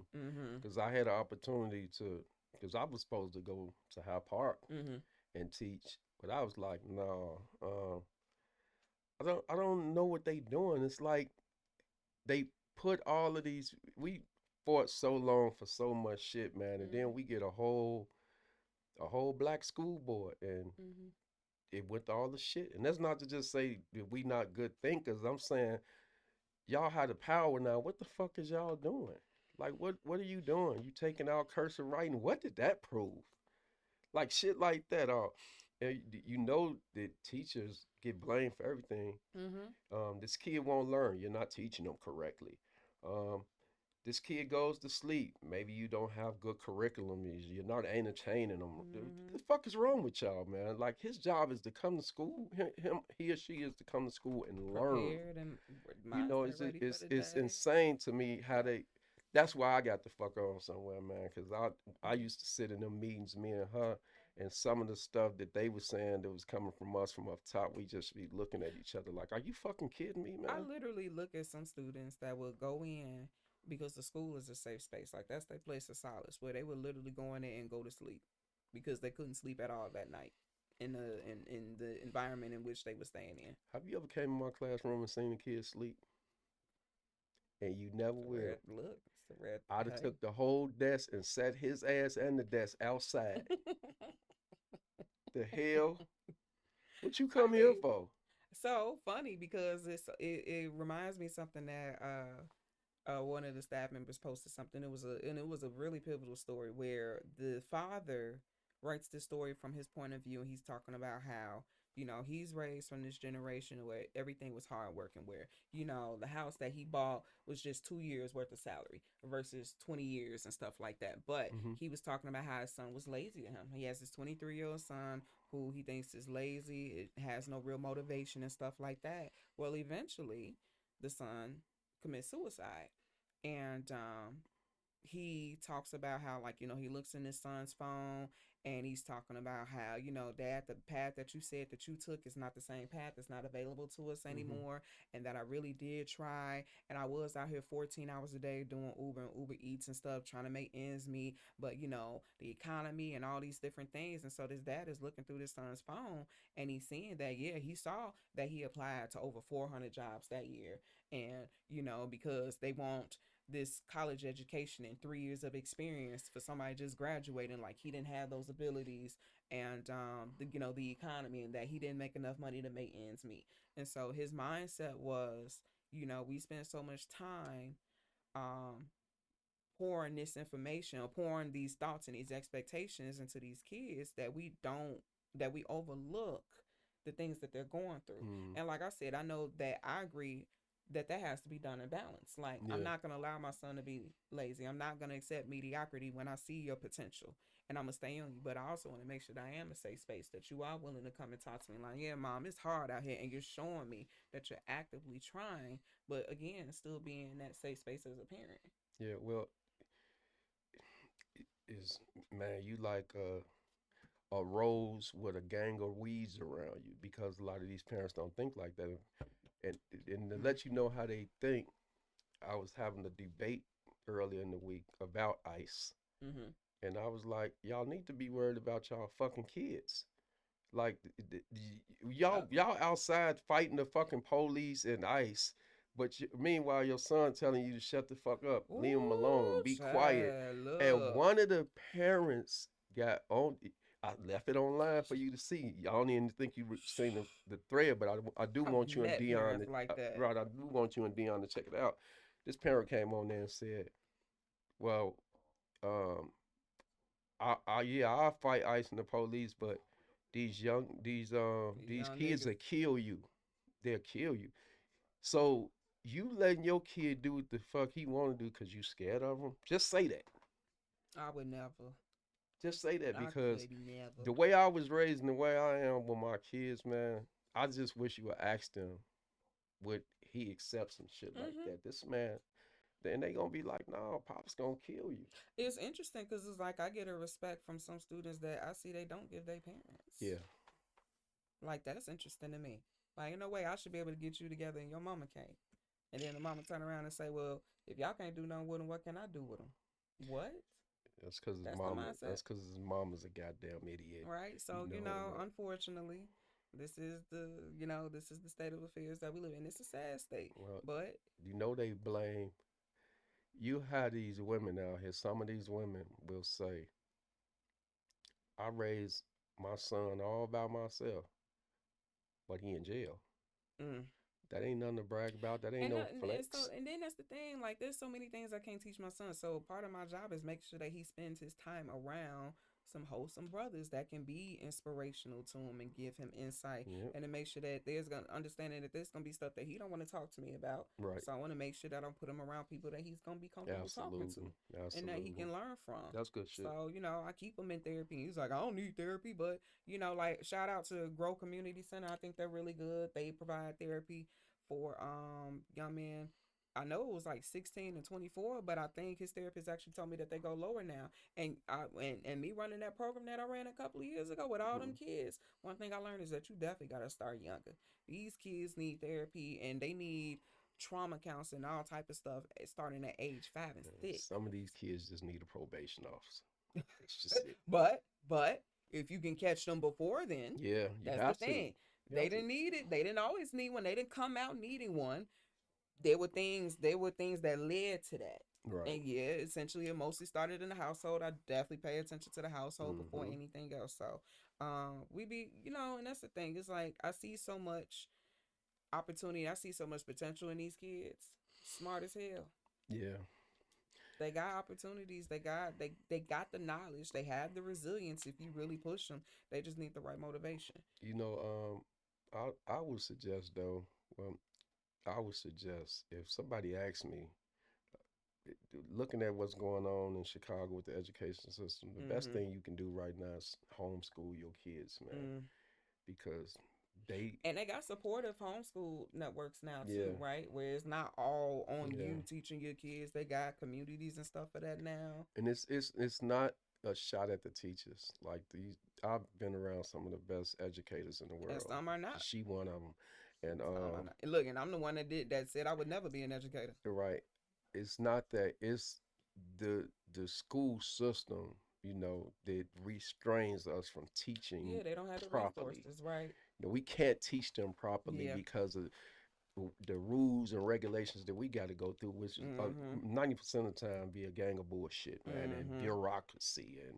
because I had an opportunity to, because I was supposed to go to High Park and teach, but I was like, no, I don't know what they doing. It's like they put all of these, we fought so long for so much shit, man, and then we get a whole black school board, and it went to all the shit. And that's not to just say that we not good thinkers. I'm saying y'all have the power now. What the fuck is y'all doing? Like, what are you doing? You taking out cursive writing? What did that prove? Like shit like that. And you know that teachers get blamed for everything. This kid won't learn. You're not teaching them correctly. Um, this kid goes to sleep. Maybe you don't have good curriculum. You're not entertaining them. The fuck is wrong with y'all, man? Like, his job is to come to school. He or she is to come to school and learn. Prepared and You know, it's insane to me how they. That's why I got the fuck on somewhere, man. Because I used to sit in them meetings, me and her, and some of the stuff that they were saying that was coming from us from up top, we just be looking at each other like, are you fucking kidding me, man? I literally look at some students that will go in because the school is a safe space. Like, that's their place of solace, where they would literally go in there and go to sleep because they couldn't sleep at all that night in the environment in which they were staying in. Have you ever came in my classroom and seen a kid sleep? And you never will. Look, it's a red. I'd have took the whole desk and sat his ass and the desk outside. The hell? What you come here for? So funny because it reminds me of something that one of the staff members posted something. It was a really pivotal story where the father writes this story from his point of view, and he's talking about how he's raised from this generation where everything was hard working, where, the house that he bought was just 2 years worth of salary versus 20 years and stuff like that. But Mm-hmm. he was talking about how his son was lazy to him. He has this 23-year-old son who he thinks is lazy, it has no real motivation and stuff like that. Well, eventually, the son commits suicide. And he talks about how, like, he looks in his son's phone and he's talking about how, Dad, the path that you said that you took is not the same path. It's not available to us anymore. And that I really did try. And I was out here 14 hours a day doing Uber and Uber Eats and stuff, trying to make ends meet. But, the economy and all these different things. And so this dad is looking through this son's phone and he's seeing that, yeah, he saw that he applied to over 400 jobs that year. And, because they want this college education and 3 years of experience for somebody just graduating, like he didn't have those abilities, and the economy, and that he didn't make enough money to make ends meet. And so his mindset was, we spend so much time pouring this information, or pouring these thoughts and these expectations into these kids, that we overlook the things that they're going through. And like I said, I know that I agree that has to be done in balance. Like, I'm not going to allow my son to be lazy. I'm not going to accept mediocrity when I see your potential, and I'm going to stay on you. But I also want to make sure that I am a safe space, that you are willing to come and talk to me. Like, yeah, Mom, it's hard out here, and you're showing me that you're actively trying, but again, still being in that safe space as a parent. Yeah, well, man, you like a rose with a gang of weeds around you, because a lot of these parents don't think like that. And to let you know how they think, I was having a debate earlier in the week about ICE. And I was like, y'all need to be worried about y'all fucking kids. Like, y'all outside fighting the fucking police and ICE, but meanwhile your son telling you to shut the fuck up, leave him alone, be quiet. And one of the parents got on. I left it online for you to see. I don't even think you seen the thread, but I do want you and Dion to, right? I do want you and Dion to check it out. This parent came on there and said, "Well, I'll fight ICE and the police, but these kids will kill you. They'll kill you. So you letting your kid do what the fuck he want to do because you scared of him? Just say that." I would never. Just say that, because the way I was raised and the way I am with my kids, man, I just wish you would ask them would he accept some shit like that. This man, then they gonna be like, "No, Pop's gonna kill you." It's interesting because it's like I get a respect from some students that I see they don't give their parents. Yeah. Like, that's interesting to me. Like, in no way I should be able to get you together and your mama can't. And then the mama turn around and say, "Well, if y'all can't do nothing with him, what can I do with him?" What? That's because his mama. That's because his mama's a goddamn idiot. Right. So unfortunately, this is the state of affairs that we live in. It's a sad state. Well, but they blame. You have these women out here. Some of these women will say, "I raised my son all by myself, but he in jail." That ain't nothing to brag about. That ain't no flex. And then that's the thing. Like, there's so many things I can't teach my son. So part of my job is make sure that he spends his time around some wholesome brothers that can be inspirational to him and give him insight, and to make sure that there's gonna understanding that there's gonna be stuff that he don't want to talk to me about. Right. So I want to make sure that I don't put him around people that he's gonna be comfortable talking to, and that he can learn from. That's good shit. So I keep him in therapy. He's like, "I don't need therapy," but like, shout out to Grow Community Center. I think they're really good. They provide therapy for young men. I know it was like 16 and 24, but I think his therapist actually told me that they go lower now. And me running that program that I ran a couple of years ago with all them kids, one thing I learned is that you definitely got to start younger. These kids need therapy, and they need trauma counseling, all type of stuff, starting at age 5 and 6. Some of these kids just need a probation officer. It's just it. But if you can catch them before then, that's the thing. They didn't need it. They didn't always need one. They didn't come out needing one. There were things that led to that. Right. And essentially it mostly started in the household. I definitely pay attention to the household before anything else. So and that's the thing. It's like, I see so much opportunity. I see so much potential in these kids. Smart as hell. Yeah. They got opportunities. They got the knowledge. They have the resilience. If you really push them, they just need the right motivation. I would suggest though. I would suggest if somebody asks me, looking at what's going on in Chicago with the education system, the best thing you can do right now is homeschool your kids, man, because they got supportive homeschool networks now too, right? Where it's not all on you teaching your kids. They got communities and stuff for that now. And it's not a shot at the teachers. Like I've been around some of the best educators in the world. And some are not. She one of them. And look, and I'm the one that said I would never be an educator. Right. It's not that. It's the school system, that restrains us from teaching. Yeah, they don't have the properly. resources, right? We can't teach them properly because of the rules and regulations that we got to go through, which is 90% of the time be a gang of bullshit, man, and bureaucracy and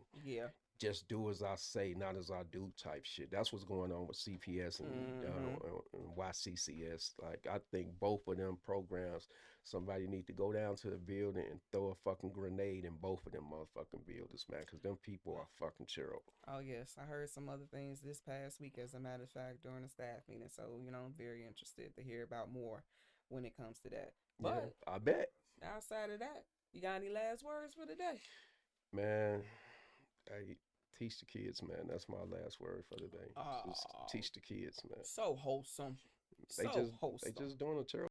just do as I say, not as I do type shit. That's what's going on with CPS and YCCS. Like, I think both of them programs, somebody need to go down to the building and throw a fucking grenade in both of them motherfucking buildings, man, because them people are fucking terrible. Oh, yes. I heard some other things this past week, as a matter of fact, during the staff meeting. So, I'm very interested to hear about more when it comes to that. But yeah, I bet. Outside of that, you got any last words for the day? Man, teach the kids, man. That's my last word for the day. Just teach the kids, man. So wholesome. They just doing a terrible